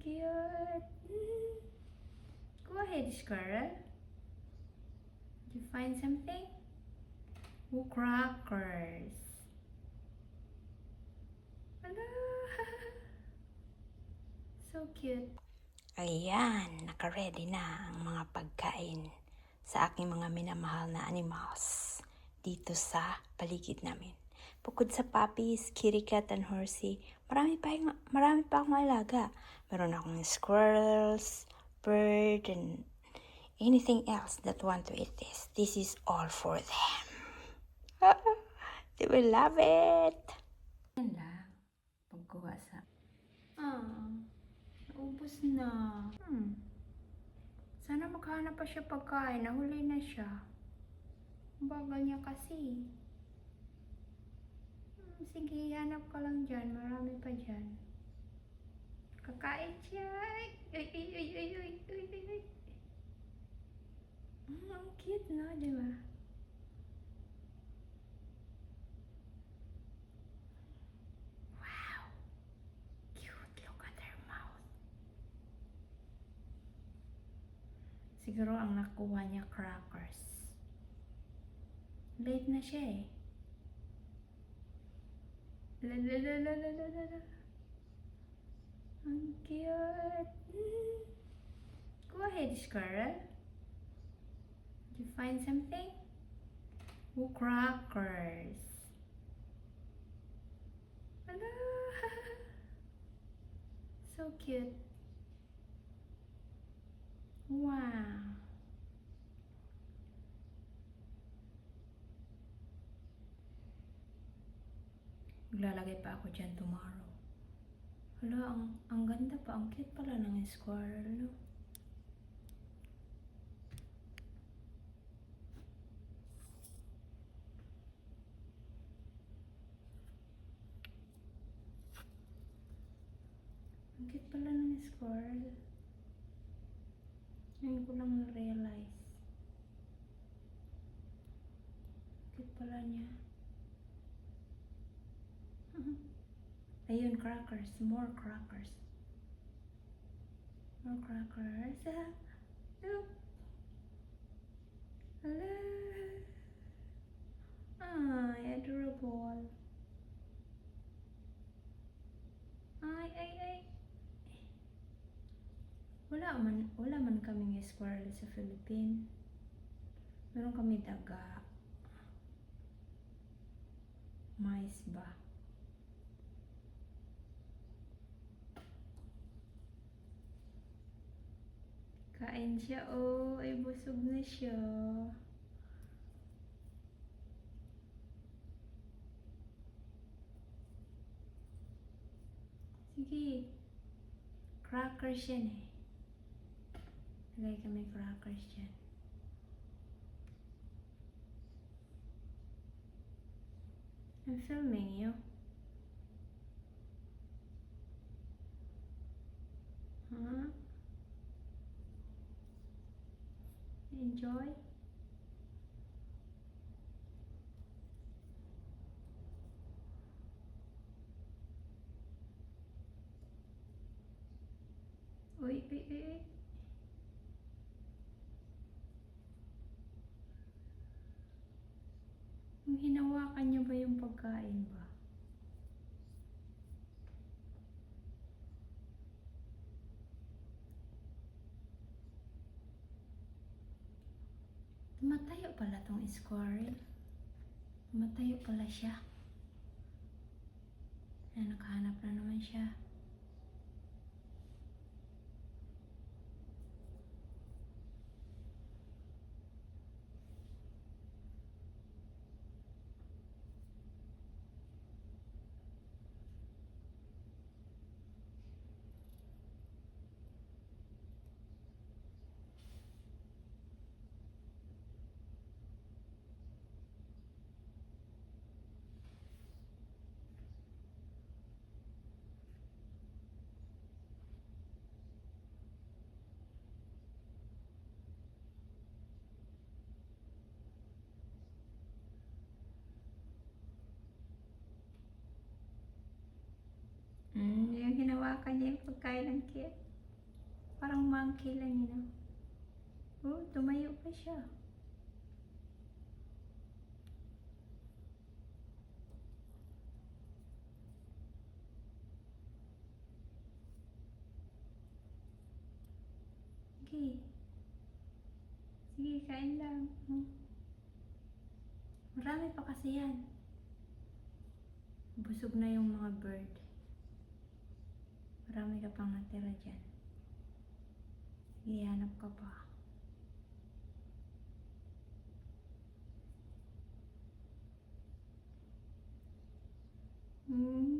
cute. Go ahead, squirrel. Did you find something? Oh, crackers. Hello. So cute. Ayan, naka-ready na ang mga pagkain sa aking mga minamahal na animals dito sa paligid namin. Bukod sa puppies, kitty cat, and horsey, marami pa akong alaga. Meron akong squirrels, bird, and anything else that want to eat this. This is all for them. They will love it. Yan lang. Pagkuha sa... Naubos na. Sana maghanap pa siya pagkain. Nahuli na siya. Bagal niya kasi. Sige, hanap ka lang dyan. Marami pa dyan. Kakain siya. Ay. Ang cute, no? Diba? Wow. Cute. Look at her mouth. Siguro ang nakuha niya crackers. Late na siya eh. Ang cute. Go ahead, squirrel. Did you find something? Oh, crackers. Hello. So cute. Wow. Maglalagay pa ako dyan tomorrow. Hala, ang ganda pa. Ang cute pala ng squirrel, no? Ang cute pala ng squirrel. Ngayon ko lang na-realize. Cute pala niya. Ayun, crackers. More crackers. More crackers. Look. Hello. Ay, adorable. Ay. Wala man kaming squirrel sa Philippines. Meron kami daga. Mais ba? Kain siya, oh. Ay, busog na siya. Sige. Crackers yan eh. Lagay kami crackers dyan. I'm filming you. Huh? Enjoy? Uy. Yung hinawakan niyo ba yung pagkain ba? Tumatayo pala tong squirrel. Tumatayo pala siya. Ayan, nakahanap na naman siya. Yung hinawakan niya yung pagkain ng cute. Parang monkey lang yun, ah. Oh, tumayo pa siya. Sige. Sige, kain lang. Hmm. Marami pa kasi yan. Busog na yung mga bird. Marami ka pang natira dyan. Sige, hanap ka pa. Hmm.